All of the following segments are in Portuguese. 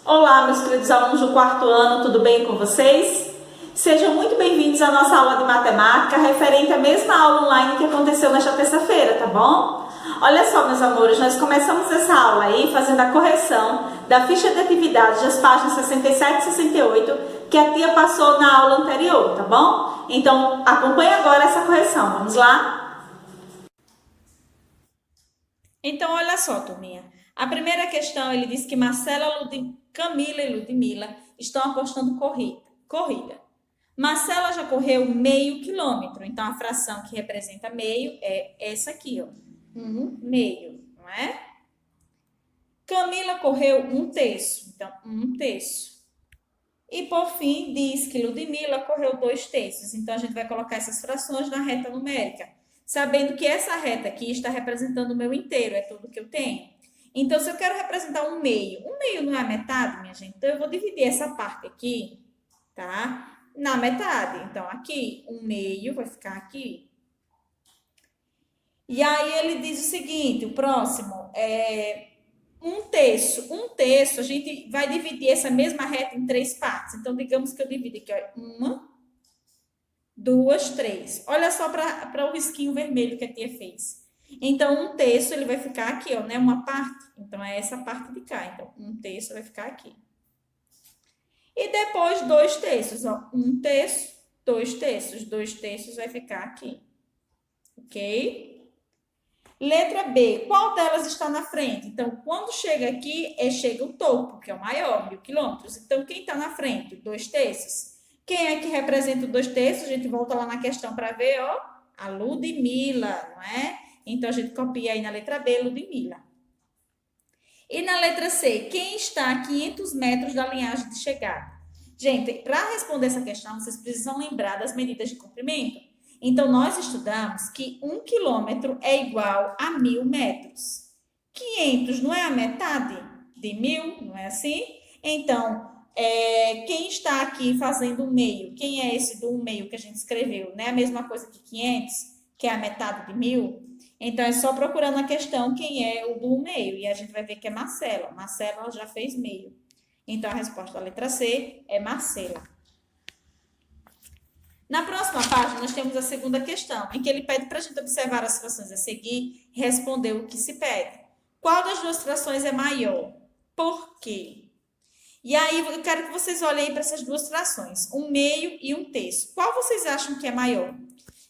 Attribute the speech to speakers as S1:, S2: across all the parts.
S1: Olá, meus queridos alunos do quarto ano, tudo bem com vocês? Sejam muito bem-vindos à nossa aula de matemática, referente à mesma aula online que aconteceu nesta terça-feira, tá bom? Olha só, meus amores, nós começamos essa aula aí fazendo a correção da ficha de atividades das páginas 67 e 68 que a tia passou na aula anterior, tá bom? Então, acompanhe agora essa correção, vamos lá? Então, olha só, turminha. A primeira questão, ele diz que Camila e Ludmila estão apostando corrida. Marcela já correu meio quilômetro, então a fração que representa meio é essa aqui, ó. Meio, não é? Camila correu um terço, então um terço. E por fim, diz que Ludmila correu 2/3, então a gente vai colocar essas frações na reta numérica, sabendo que essa reta aqui está representando o meu inteiro, é tudo que eu tenho. Então, se eu quero representar um meio não é a metade, minha gente, então eu vou dividir essa parte aqui, tá? Na metade. Então, aqui, um meio vai ficar aqui. E aí, ele diz o seguinte, o próximo é um terço. Um terço, a gente vai dividir essa mesma reta em 3 partes. Então, digamos que eu divido aqui, ó, 1, 2, 3. Olha só para o risquinho vermelho que a tia fez. Então, um terço, ele vai ficar aqui, ó, né? Uma parte. Então, é essa parte de cá. Então, um terço vai ficar aqui. E depois, 2/3, ó. Um terço, 2/3. 2/3 vai ficar aqui. Ok? Letra B. Qual delas está na frente? Então, quando chega aqui, chega o topo, que é o maior, 1.000 quilômetros. Então, quem está na frente? 2/3. Quem é que representa o 2/3? A gente volta lá na questão para ver, ó. A Ludmila, não é? Então, a gente copia aí na letra B, Ludmila. E na letra C, quem está a 500 metros da linhagem de chegada? Gente, para responder essa questão, vocês precisam lembrar das medidas de comprimento. Então, nós estudamos que 1 quilômetro é igual a 1.000 metros. 500 não é a metade de 1.000, não é assim? Então, quem está aqui fazendo o meio? Quem é esse do meio que a gente escreveu? Não é a mesma coisa que 500, que é a metade de 1.000? Então, é só procurar na questão quem é o do meio. E a gente vai ver que é Marcela. Marcela já fez meio. Então, a resposta da letra C é Marcela. Na próxima página, nós temos a segunda questão, em que ele pede para a gente observar as frações a seguir e responder o que se pede. Qual das duas frações é maior? Por quê? E aí, eu quero que vocês olhem aí para essas duas frações, um meio e um terço. Qual vocês acham que é maior?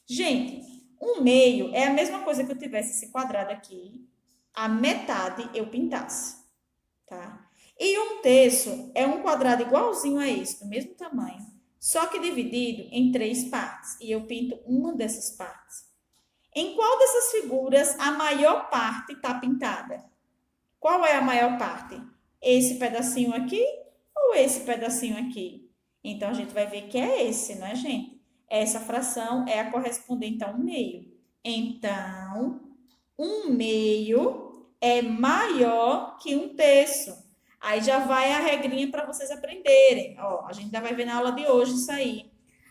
S1: Gente, um meio é a mesma coisa que eu tivesse esse quadrado aqui, a metade eu pintasse, tá? E um terço é um quadrado igualzinho a esse, do mesmo tamanho, só que dividido em 3 partes, e eu pinto uma dessas partes. Em qual dessas figuras a maior parte está pintada? Qual é a maior parte? Esse pedacinho aqui ou esse pedacinho aqui? Então, a gente vai ver que é esse, né, gente? Essa fração é a correspondente a um meio. Então, um meio é maior que um terço. Aí já vai a regrinha para vocês aprenderem. Ó, a gente já vai ver na aula de hoje isso aí.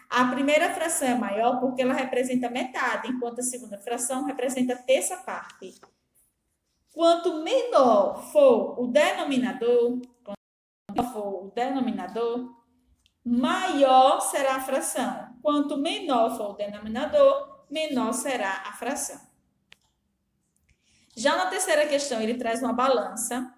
S1: A primeira fração é maior porque ela representa metade, enquanto a segunda fração representa a terça parte. Quanto menor for o denominador, maior será a fração. Quanto menor for o denominador, menor será a fração. Já na terceira questão, ele traz uma balança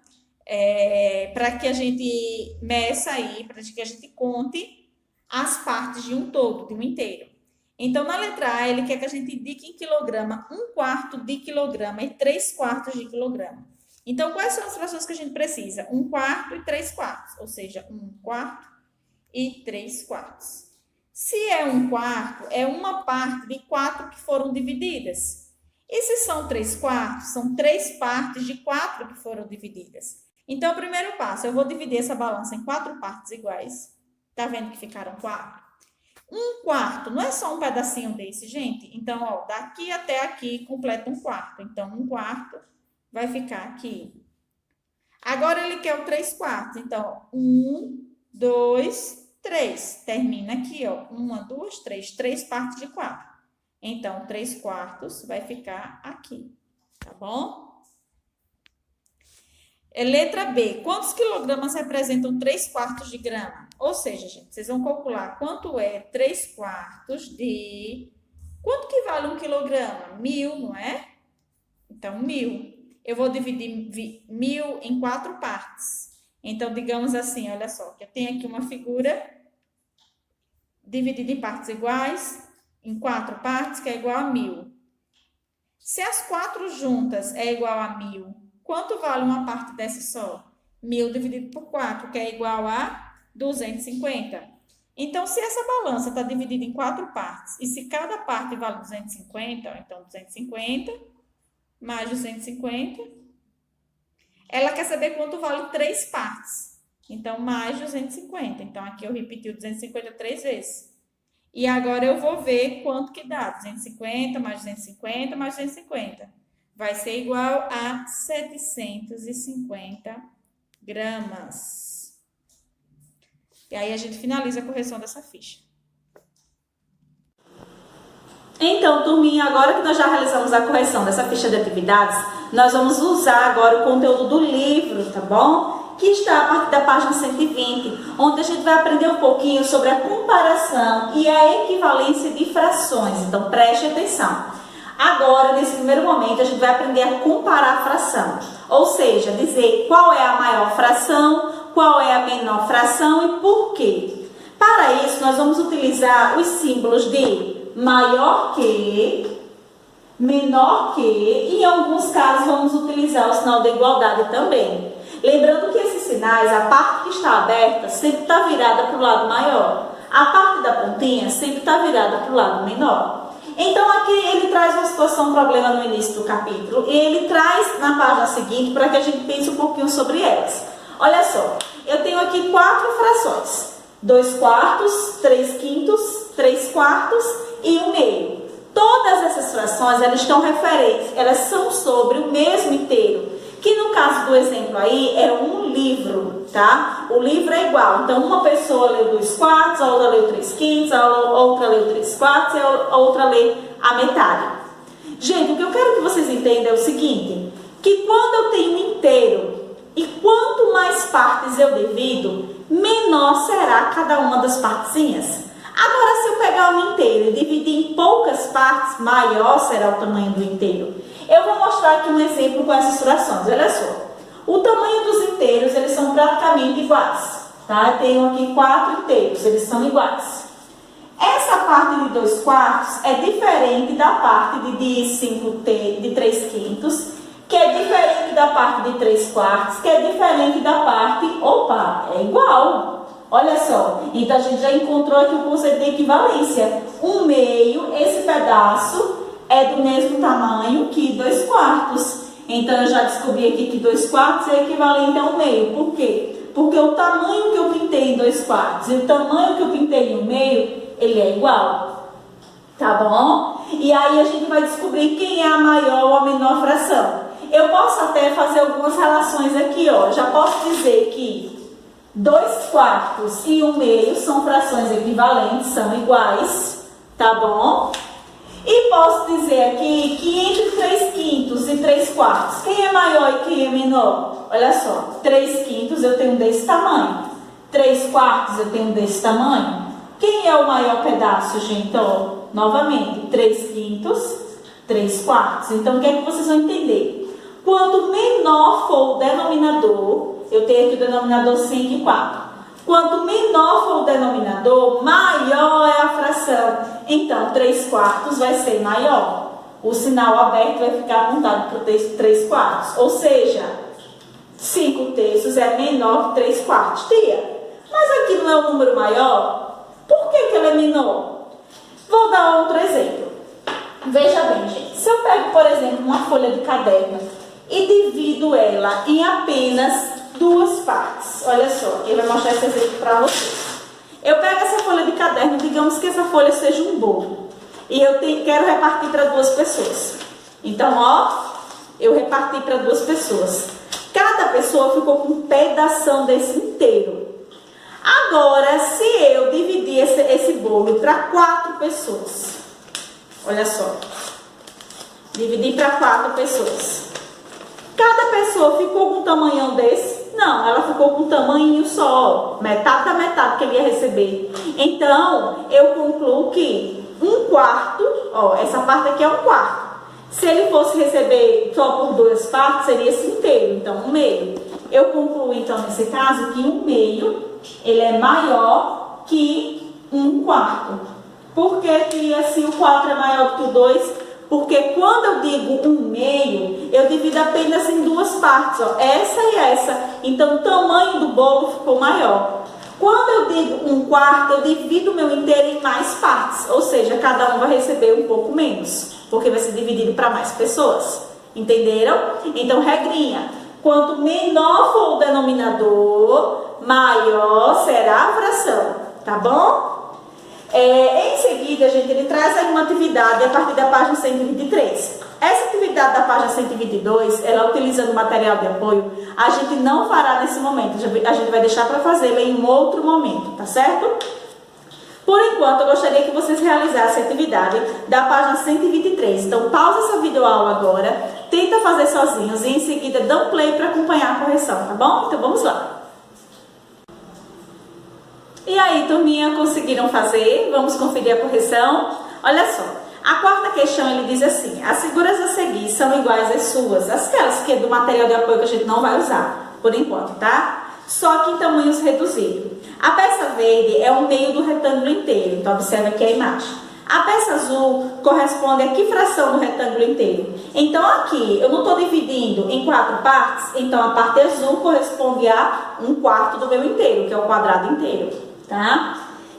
S1: para que a gente meça aí, para que a gente conte as partes de um todo, de um inteiro. Então, na letra A, ele quer que a gente indique em quilograma 1/4 de quilograma e 3/4 de quilograma. Então, quais são as frações que a gente precisa? 1/4 e 3/4, ou seja, 1/4 e 3/4. Se é 1/4, é uma parte de 4 que foram divididas. E se são 3/4, são 3 partes de 4 que foram divididas. Então, o primeiro passo, eu vou dividir essa balança em 4 partes iguais. Tá vendo que ficaram 4? 1/4 não é só um pedacinho desse, gente. Então, ó, daqui até aqui completa 1/4. Então, 1/4 vai ficar aqui. Agora, ele quer o 3/4. Então, 1, 2, 3. Termina aqui, ó. 1, 2, 3. 3 partes de 4. Então, 3/4 vai ficar aqui. Tá bom? Letra B. Quantos quilogramas representam 3/4 de grama? Ou seja, gente, vocês vão calcular quanto é 3/4 de... Quanto que vale 1 quilograma? 1000, não é? Então, 1000. Eu vou dividir 1000 em 4 partes. Então, digamos assim, olha só, que eu tenho aqui uma figura dividida em partes iguais, em 4 partes, que é igual a 1000. Se as 4 juntas é igual a 1000, quanto vale uma parte dessa só? 1000 dividido por 4, que é igual a 250. Então, se essa balança está dividida em 4 partes, e se cada parte vale 250, então 250 mais 250, ela quer saber quanto vale 3 partes. Então, mais 250. Então, aqui eu repeti o 250 3 vezes. E agora eu vou ver quanto que dá. 250 mais 250 mais 250. Vai ser igual a 750 gramas. E aí a gente finaliza a correção dessa ficha.
S2: Então, turminha, agora que nós já realizamos a correção dessa ficha de atividades, nós vamos usar agora o conteúdo do livro, tá bom? Que está a partir da página 120, onde a gente vai aprender um pouquinho sobre a comparação e a equivalência de frações. Então, preste atenção. Agora, nesse primeiro momento, a gente vai aprender a comparar a fração, ou seja, dizer qual é a maior fração, qual é a menor fração e por quê. Para isso, nós vamos utilizar os símbolos de maior que, menor que, e em alguns casos vamos utilizar o sinal da igualdade também. Lembrando que esses sinais, a parte que está aberta sempre está virada para o lado maior, a parte da pontinha sempre está virada para o lado menor. Então aqui ele traz uma situação, um problema no início do capítulo, e ele traz na página seguinte para que a gente pense um pouquinho sobre elas. Olha só, eu tenho aqui 4 frações, 2/4, 3/5, 3/4 e 1/2. Todas essas frações, elas estão referentes, elas são sobre o mesmo inteiro, que no caso do exemplo aí é um livro, tá? O livro é igual, então uma pessoa leu 2/4, a outra leu 3/5, a outra leu 3/4 e a outra lê a metade. Gente, o que eu quero que vocês entendam é o seguinte, que quando eu tenho um inteiro e quanto mais partes eu divido, menor será cada uma das partezinhas. Agora, se eu pegar um inteiro e dividir em poucas partes, maior será o tamanho do inteiro. Eu vou mostrar aqui um exemplo com essas frações. Olha só. O tamanho dos inteiros, eles são praticamente iguais. Tá? Eu tenho aqui 4 inteiros, eles são iguais. Essa parte de 2/4 é diferente da parte de 3/5, que é diferente da parte de 3/4, que é diferente da parte... Opa, é igual. Olha só, então a gente já encontrou aqui o conceito de equivalência. 1/2, esse pedaço é do mesmo tamanho que 2/4. Então eu já descobri aqui que 2/4 é equivalente a 1/2. Por quê? Porque o tamanho que eu pintei em 2/4 e o tamanho que eu pintei em 1/2, ele é igual. Tá bom? E aí a gente vai descobrir quem é a maior ou a menor fração. Eu posso até fazer algumas relações aqui, ó. Já posso dizer que 2/4 e 1/2 são frações equivalentes, são iguais, tá bom? E posso dizer aqui que entre 3/5 e 3/4, quem é maior e quem é menor? Olha só, 3/5 eu tenho desse tamanho, 3/4 eu tenho desse tamanho. Quem é o maior pedaço, gente? Ó, novamente, 3/5, 3/4. Então, o que é que vocês vão entender? Quanto menor for o denominador, eu tenho aqui o denominador 5 e 4. Quanto menor for o denominador, maior é a fração. Então, 3/4 vai ser maior. O sinal aberto vai ficar apontado para o 3/4. Ou seja, 5/3 é menor que 3/4. Tia, mas aqui não é o número maior? Por que ele é menor? Vou dar outro exemplo. Veja bem, gente. Se eu pego, por exemplo, uma folha de caderno e divido ela em apenas 2 partes. Olha só, ele vai mostrar esse exemplo para vocês. Eu pego essa folha de caderno, digamos que essa folha seja um bolo. E eu quero repartir para 2 pessoas. Então, ó, eu reparti para 2 pessoas. Cada pessoa ficou com um pedação desse inteiro. Agora, se eu dividir esse bolo para 4 pessoas. Olha só. Dividir para 4 pessoas. Cada pessoa ficou com um tamanhão desse? Não, ela ficou com um tamanho só, metade da metade que ele ia receber. Então, eu concluo que um quarto, ó, essa parte aqui é um quarto. Se ele fosse receber só por 2 partes, seria esse inteiro, então um meio. Eu concluo, então, nesse caso, que um meio, ele é maior que um quarto. Por que assim o 4 é maior do que o 2? Porque quando eu digo um meio, eu divido apenas em 2 partes, ó, essa e essa. Então, o tamanho do bolo ficou maior. Quando eu digo um quarto, eu divido o meu inteiro em mais partes. Ou seja, cada um vai receber um pouco menos, porque vai ser dividido para mais pessoas. Entenderam? Então, regrinha. Quanto menor for o denominador, maior será a fração. Tá bom? Em seguida, gente, ele traz aí uma atividade a partir da página 123. Essa atividade da página 122, ela utilizando material de apoio, a gente não fará nesse momento, a gente vai deixar para fazê-la em um outro momento, tá certo? Por enquanto, eu gostaria que vocês realizassem a atividade da página 123. Então, pausa essa videoaula agora, tenta fazer sozinhos e em seguida dá um play para acompanhar a correção, tá bom? Então, vamos lá. E aí, turminha, conseguiram fazer? Vamos conferir a correção? Olha só, a quarta questão ele diz assim: as figuras a seguir são iguais às suas, aquelas que é do material de apoio que a gente não vai usar, por enquanto, tá? Só que em tamanhos reduzidos. A peça verde é o meio do retângulo inteiro, então observa aqui a imagem. A peça azul corresponde a que fração do retângulo inteiro? Então aqui, eu não estou dividindo em 4 partes, então a parte azul corresponde a 1/4 do meu inteiro, que é o quadrado inteiro. Tá?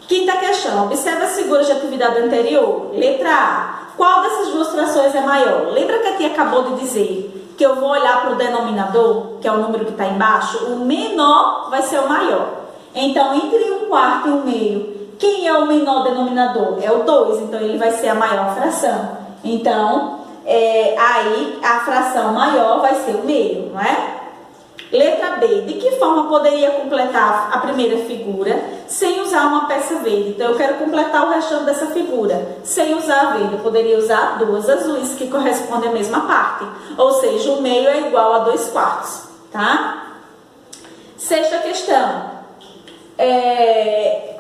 S2: Quinta questão, observa as figuras de atividade anterior. Letra A, qual dessas 2 frações é maior? Lembra que a tia acabou de dizer que eu vou olhar para o denominador, que é o número que está embaixo? O menor vai ser o maior. Então, entre 1/4 e 1/2, quem é o menor denominador? É o 2, então ele vai ser a maior fração. Então, aí a fração maior vai ser o meio, não é? Letra B, de que forma poderia completar a primeira figura sem usar uma peça verde? Então, eu quero completar o restante dessa figura sem usar a verde. Eu poderia usar 2 azuis, que correspondem à mesma parte. Ou seja, o meio é igual a 2/4, tá? Sexta questão.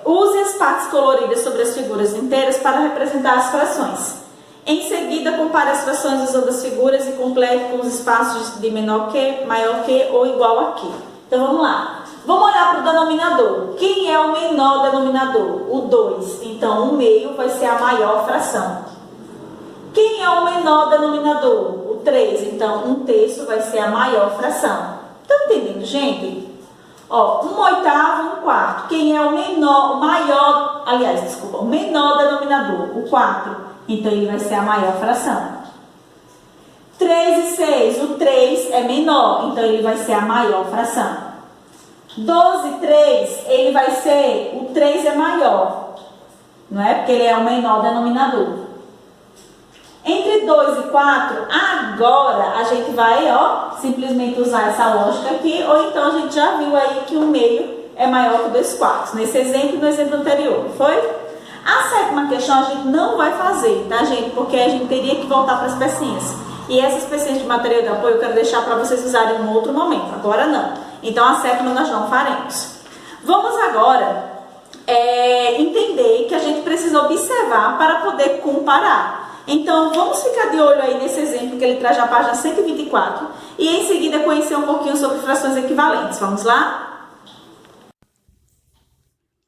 S2: Use as partes coloridas sobre as figuras inteiras para representar as frações. Em seguida, compare as frações usando as figuras e complete com os espaços de menor que, maior que ou igual a que. Então, vamos lá. Vamos olhar para o denominador. Quem é o menor denominador? O 2. Então, o meio vai ser a maior fração. Quem é o menor denominador? O 3. Então, 1/3 vai ser a maior fração. Estão entendendo, gente? Ó, 1/8, 1/4. Quem é o menor, o menor denominador? O 4. Então, ele vai ser a maior fração. 3 e 6, o 3 é menor, então ele vai ser a maior fração. 12 e 3, ele vai ser, o 3 é maior, não é? Porque ele é o menor denominador. Entre 2 e 4, agora a gente vai, ó, simplesmente usar essa lógica aqui, ou então a gente já viu aí que o meio é maior que 2/4, nesse exemplo e no exemplo anterior, não foi? A sétima questão a gente não vai fazer, tá, gente? Porque a gente teria que voltar para as pecinhas. E essas pecinhas de material de apoio eu quero deixar para vocês usarem em um outro momento. Agora não. Então, a sétima nós não faremos. Vamos agora entender que a gente precisa observar para poder comparar. Então, vamos ficar de olho aí nesse exemplo que ele traz na página 124. E em seguida conhecer um pouquinho sobre frações equivalentes. Vamos lá?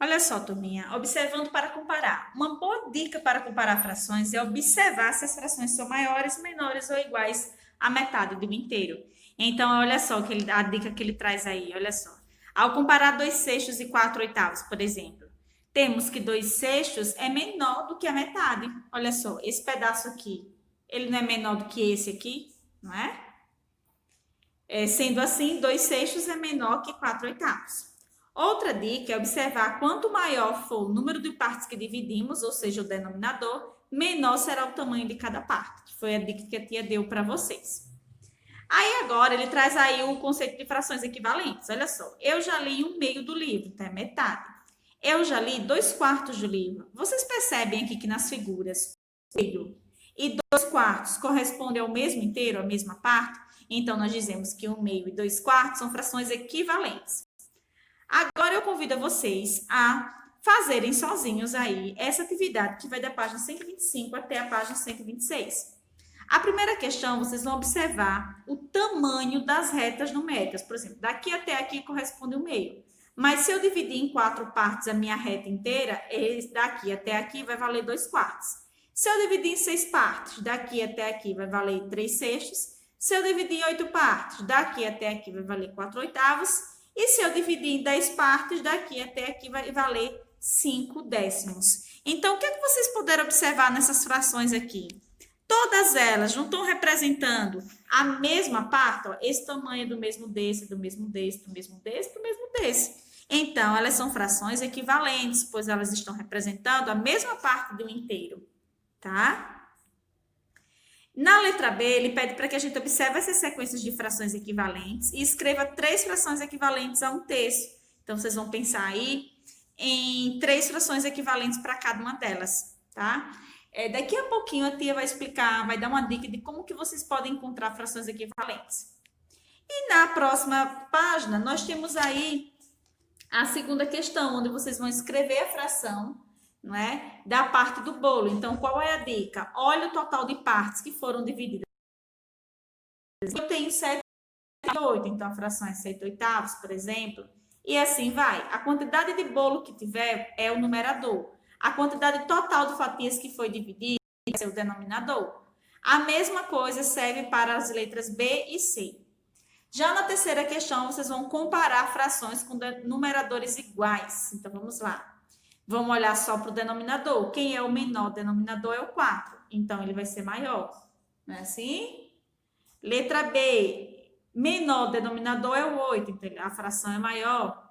S1: Olha só, turminha, observando para comparar. Uma boa dica para comparar frações é observar se as frações são maiores, menores ou iguais à metade do inteiro. Então, olha só a dica que ele traz aí, olha só. Ao comparar 2/6 e 4/8, por exemplo, temos que 2/6 é menor do que a metade. Olha só, esse pedaço aqui, ele não é menor do que esse aqui, não é? Sendo assim, 2/6 é menor que 4/8. Outra dica é observar quanto maior for o número de partes que dividimos, ou seja, o denominador, menor será o tamanho de cada parte, que foi a dica que a tia deu para vocês. Aí agora ele traz aí o conceito de frações equivalentes. Olha só, eu já li 1/2 do livro, então é metade. Eu já li 2/4 do livro. Vocês percebem aqui que nas figuras, meio e 2/4 correspondem ao mesmo inteiro, à mesma parte? Então, nós dizemos que 1/2 e 2/4 são frações equivalentes. Agora, eu convido vocês a fazerem sozinhos aí essa atividade que vai da página 125 até a página 126. A primeira questão, vocês vão observar o tamanho das retas numéricas. Por exemplo, daqui até aqui corresponde 1/2. Mas se eu dividir em 4 partes a minha reta inteira, daqui até aqui vai valer 2/4. Se eu dividir em 6 partes, daqui até aqui vai valer 3/6. Se eu dividir em 8 partes, daqui até aqui vai valer 4/8. E se eu dividir em 10 partes, daqui até aqui vai valer 5/10. Então, o que é que vocês puderam observar nessas frações aqui? Todas elas não estão representando a mesma parte, ó, esse tamanho do mesmo desse, do mesmo desse, do mesmo desse, do mesmo desse. Então, elas são frações equivalentes, pois elas estão representando a mesma parte do inteiro, tá? Na letra B, ele pede para que a gente observe essas sequências de frações equivalentes e escreva 3 frações equivalentes a 1/3. Então, vocês vão pensar aí em 3 frações equivalentes para cada uma delas, tá? Daqui a pouquinho a tia vai explicar, vai dar uma dica de como que vocês podem encontrar frações equivalentes. E na próxima página, nós temos aí a segunda questão, onde vocês vão escrever a fração, não é, da parte do bolo. Então, qual é a dica? Olha o total de partes que foram divididas. Eu tenho 7/8, então a fração é 7/8, por exemplo. E assim vai. A quantidade de bolo que tiver é o numerador. A quantidade total de fatias que foi dividida é o denominador. A mesma coisa serve para as letras B e C. Já na terceira questão, vocês vão comparar frações com numeradores iguais. Então, vamos lá. Vamos olhar só para o denominador. Quem é o menor denominador é o 4. Então, ele vai ser maior. Não é assim? Letra B. Menor denominador é o 8. Então, a fração é maior.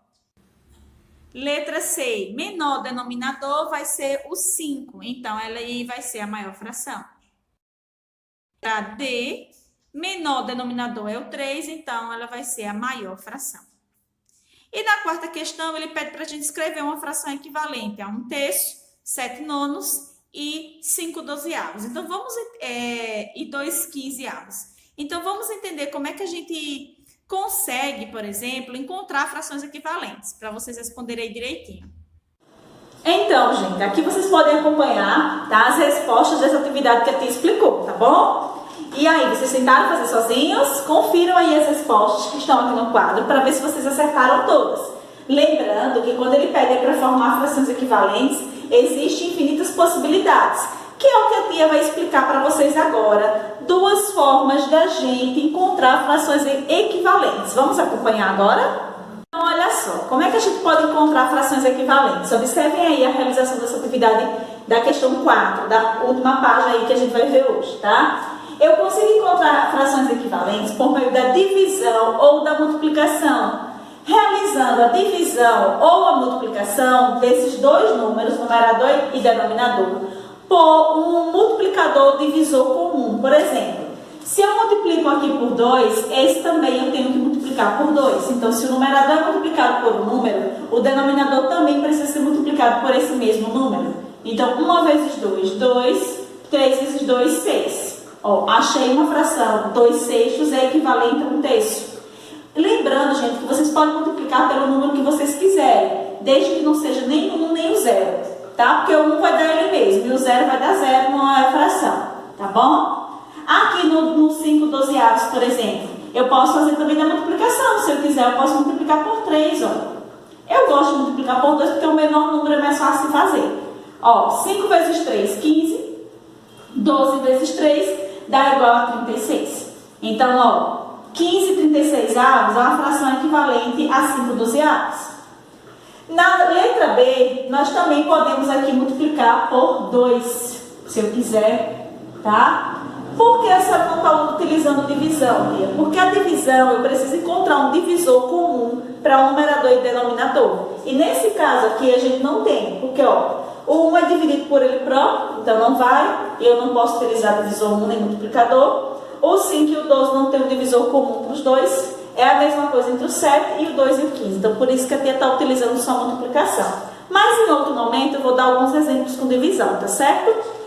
S1: Letra C, menor denominador vai ser o 5, então ela aí vai ser a maior fração. Letra D, menor denominador é o 3, então ela vai ser a maior fração. E na quarta questão, ele pede para a gente escrever uma fração equivalente a 1/3, 7/9 e 5/12. Então, e 2/15. Então, vamos entender como é que a gente consegue, por exemplo, encontrar frações equivalentes, para vocês responderem aí direitinho.
S2: Então, gente, aqui vocês podem acompanhar, tá, as respostas dessa atividade que a tia explicou, tá bom? E aí, vocês tentaram fazer sozinhos? Confiram aí as respostas que estão aqui no quadro para ver se vocês acertaram todas. Lembrando que quando ele pede para formar frações equivalentes, existem infinitas possibilidades, que é o que a tia vai explicar para vocês agora. 2 formas da gente encontrar frações equivalentes. Vamos acompanhar agora? Então, olha só, como é que a gente pode encontrar frações equivalentes? Observem aí a realização dessa atividade da questão 4, da última página aí que a gente vai ver hoje, tá? Eu consigo encontrar frações equivalentes por meio da divisão ou da multiplicação. Realizando a divisão ou a multiplicação desses 2 números, numerador e denominador, por um multiplicador divisor comum. Por exemplo, se eu multiplico aqui por 2, esse também eu tenho que multiplicar por 2. Então, se o numerador é multiplicado por um número, o denominador também precisa ser multiplicado por esse mesmo número. Então, 1 vezes 2, 2, 3 vezes 2, 6. Ó, achei uma fração, 2/6 é equivalente a 1/3. Lembrando, gente, que vocês podem multiplicar pelo número que vocês quiserem, desde que não seja nem o 1 nem o 0. Tá? Porque o 1 vai dar ele mesmo e o 0 vai dar 0, não é fração, tá bom? Aqui no 5/12, por exemplo, eu posso fazer também da multiplicação. Se eu quiser, eu posso multiplicar por 3, ó. Eu gosto de multiplicar por 2 porque o menor número é mais fácil de fazer. Ó, 5 vezes 3, 15. 12 vezes 3 dá igual a 36. Então, ó, 15/36 é uma fração equivalente a 5/12. Na letra B, nós também podemos aqui multiplicar por 2, se eu quiser, tá? Por que essa não está utilizando divisão, Tia? Porque a divisão, eu preciso encontrar um divisor comum para um numerador e denominador. E nesse caso aqui, a gente não tem, porque, ó, o 1 é dividido por ele próprio, então não vai, eu não posso utilizar divisor 1 nem multiplicador. O 5 e o 12 não tem um divisor comum para os dois. É a mesma coisa entre o 7 e o 2 e o 15. Então, por isso que a tia está utilizando só a multiplicação. Mas, em outro momento, eu vou dar alguns exemplos com divisão, tá certo?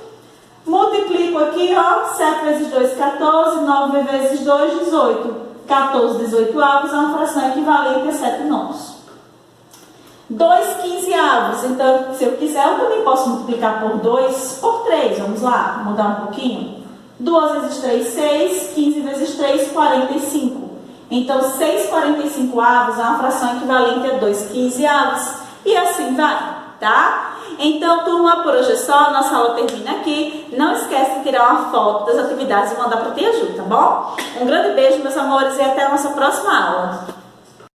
S2: Multiplico aqui, ó, 7 vezes 2, 14, 9 vezes 2, 18. 14 18avos é uma fração equivalente a 7 nonos. 2 15avos, então, se eu quiser, eu também posso multiplicar por 2, por 3. Vamos lá, mudar um pouquinho. 2 vezes 3, 6. 15 vezes 3, 45. Então, 6 45avos é uma fração equivalente a 2 15avos. E assim vai, tá? Então, turma, por hoje é só. Nossa aula termina aqui. Não esquece de tirar uma foto das atividades e mandar para a tia Ju, tá bom? Um grande beijo, meus amores, e até a nossa próxima aula.